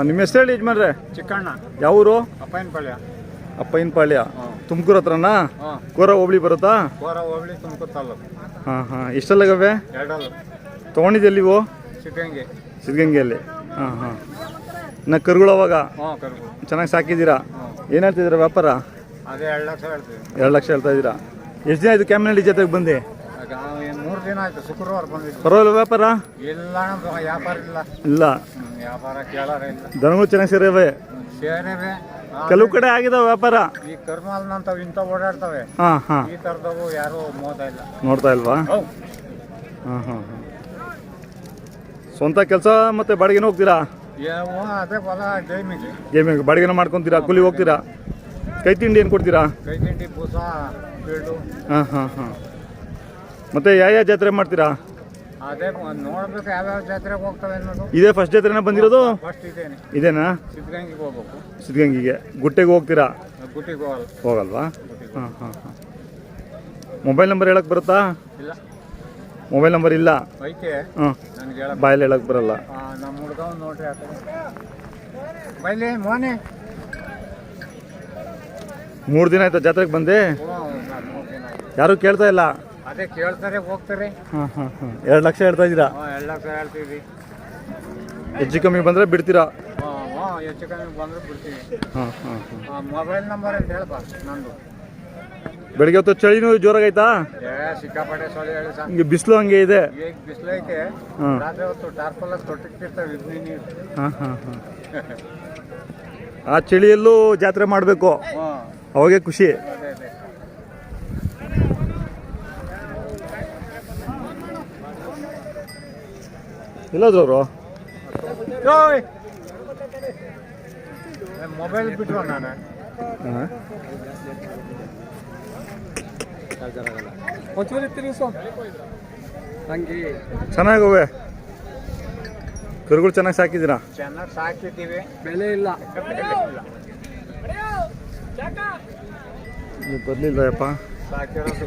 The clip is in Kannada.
ನಿಮ್ಮ ಹೆಸರು ಹೇಳಿ ಯಜಮಾನ್ರೆ. ಚಿಕ್ಕಣ್ಣ. ಯಾವೂರು? ಅಪ್ಪಯ್ಯನಪಾಳ್ಯ. ಅಪ್ಪಯ್ಯನಪಾಳ್ಯ ತುಮಕೂರು ಹತ್ರನಾ? ಕೋರ ಹೋಬಳಿ ಬರುತ್ತಾ? ಕೋರ ಹೋಬಳಿ ತುಮಕೂರು ತಾಲೂಕು. ಹಾಂ ಎಷ್ಟೆಲ್ಲಗವೆ? ಎರಡಲ್ಲ. ತೊಗೊಂಡಿದ್ದೆಲ್ಲಿವು? ಸಿದ್ಧಗಂಗೆ. ಸಿದ್ಧಗಂಗೆಯಲ್ಲಿ. ಇನ್ನು ಕರುಗಳು ಅವಾಗ ಕರುಗಳು ಚೆನ್ನಾಗಿ ಸಾಕಿದ್ದೀರಾ? ಏನು ಹೇಳ್ತಿದ್ದೀರಾ ವ್ಯಾಪಾರ? ಅದೇ 2 ಲಕ್ಷ ಹೇಳ್ತೀವಿ. 2 ಲಕ್ಷ ಹೇಳ್ತಾ ಇದ್ದೀರಾ. ಎಷ್ಟು ದಿನ ಆಯಿತು ಕ್ಯಾಮ್ನಳ್ಳಿ ಜೊತೆಗೆ ಬಂದು? 3 ದಿನ ಆಯ್ತು, ಶುಕ್ರವಾರ ಬಂದಿದ್ದು. ಪರವಾಗಿಲ್ಲ ವ್ಯಾಪಾರ? ಇಲ್ಲ ವ್ಯಾಪಾರ ಇಲ್ಲ. ಇಲ್ಲ ವ್ಯಾಪಾರ ಕೇಳಾರ ಇಲ್ಲ. ದನಗಳು ಚೆನ್ನಾಗಿ ಸೇರಿವೆ. ಸೇರಿವೆ. ಕೆಲವು ಕಡೆ ಆಗಿದಾವೆ ವ್ಯಾಪಾರ. ಈ ಕರ್ಮಾಲ್ನಂತವ್ ಇಂಥ ಓಡಾಡ್ತವೆ. ಈ ಥರದವು ಯಾರು ಮೋದ ಇಲ್ಲ. ನೋಡ್ತಾ ಇಲ್ವಾ? ಸ್ವಂತ ಕೆಲಸ ಮತ್ತೆ ಬಾಡಿಗೆನ ಹೋಗ್ತೀರಾ? ಅದೇ ಹೊಲ ಗೇಮಿಗೆ. ಗೇಮಿಗೆ ಬಾಡಿಗೆನ ಮಾಡ್ಕೊತೀರಾ? ಕೂಲಿ ಹೋಗ್ತೀರಾ? ಕೈ ತಿಂಡಿ ಏನು ಕೊಡ್ತೀರಾ? ಕೈ ತಿಂಡಿ, ಬೂಸ, ಫೀಲ್ಡು. ಮತ್ತೆ ಯಾವ ಜಾತ್ರೆ ಮಾಡ್ತೀರಾ? ಅದೇ ನೋಡ್ಬೇಕು ಯಾವ್ಯಾವ ಜಾತ್ರೆಗೆ ಹೋಗ್ತವೆ ಅನ್ನೋದು. ಇದೇ ಫಸ್ಟ್ ಜಾತ್ರೆನ ಬಂದಿರೋದು? ಫಸ್ಟ್ ಇದೇನೆ. ಇದೇನಾ? ಸಿದ್ಧಗಂಗೆಗೆ ಹೋಗ್ಬೇಕು. ಸಿದ್ಧಗಂಗೆಗೆ. ಗುಟ್ಟೆಗೆ ಹೋಗ್ತೀರಾ? ಗುಟ್ಟಿಗೆ ಹೋಗಲ್ಲ. ಹೋಗಲ್ವಾ? ಮೊಬೈಲ್ ನಂಬರ್ ಹೇಳಕ್ ಬರುತ್ತಾ? ಇಲ್ಲ. ಮೊಬೈಲ್ ನಂಬರ್ ಇಲ್ಲ? ಐತೆ. ನನಗೆ ಬಾಯಲ್ಲಿ ಹೇಳಕ್ ಬರಲ್ಲ. ನಮ್ಮ ಹುಡುಗ ನೋಡ್ರಿ ಹಾಕೋದು ಬೈಲಿ ಮೋನೆ. 3 ದಿನ ಆಯ್ತಾ ಜಾತ್ರೆಗೆ ಬಂದೆ? 3 ದಿನ ಆಯ್ತು. ಯಾರು ಕೇಳ್ತಾ ಇಲ್ಲ? ಅದೇ ಕೇಳ್ತಾರೆ, ಹೋಗ್ತಾರೆ. 2 ಲಕ್ಷ ಹೇಳ್ತಾ ಇದ್ದೀರಾ? 2 ಲಕ್ಷ ಹೇಳ್ತೀವಿ. ಹೆಚ್ಚು ಕಮ್ಮಿ ಬಂದರೆ ಬಿಡ್ತೀರಾ? ಹೆಚ್ಚು ಕಮ್ಮಿ ಬಂದ್ರೆ ಬಿಡ್ತೀವಿ. ಮೊಬೈಲ್ ನಂಬರ್ ಅಂತ ಹೇಳಪ್ಪ ನಂದು. ಬೆಳಿಗ್ಗೆ ಹೊತ್ತು ಚಳಿನೂ ಜೋರಾಗೈತಾ? ಸಿಕ್ಕಾಪಟ್ಟೆ ಸೊಳ್ಳೆ ಹೇಳಿ ಸರ್. ಹಿಂಗೆ ಬಿಸಿಲು ಹಂಗೆ ಇದೆ. ಈಗ ಬಿಸಿಲು ಐತೆ. ರಾತ್ರಿ ಹೊತ್ತು ಟಾರ್ಪಲ್ ತೊಟ್ಟಿರ್ತಾವೆ ನೀರು. ಆ ಚಳಿಯಲ್ಲೂ ಜಾತ್ರೆ ಮಾಡಬೇಕು, ಅವಾಗೆ ಖುಷಿ. ಎಲ್ಲಾದ್ರು ಅವರು ಮೊಬೈಲ್ ಬಿಟ್ರು ನಾನು. ಚೆನ್ನಾಗವೆ ಕರುಗಳು. ಚೆನ್ನಾಗಿ ಸಾಕಿದ್ದೀರಾ? ಚೆನ್ನಾಗಿ ಸಾಕಿದ್ದೀವಿ. ಬೆಲೆ ಇಲ್ಲ. ನೀವು ಬರ್ಲಿಲ್ಲ ಯಪ್ಪ. ಸಾಕಿರೋದು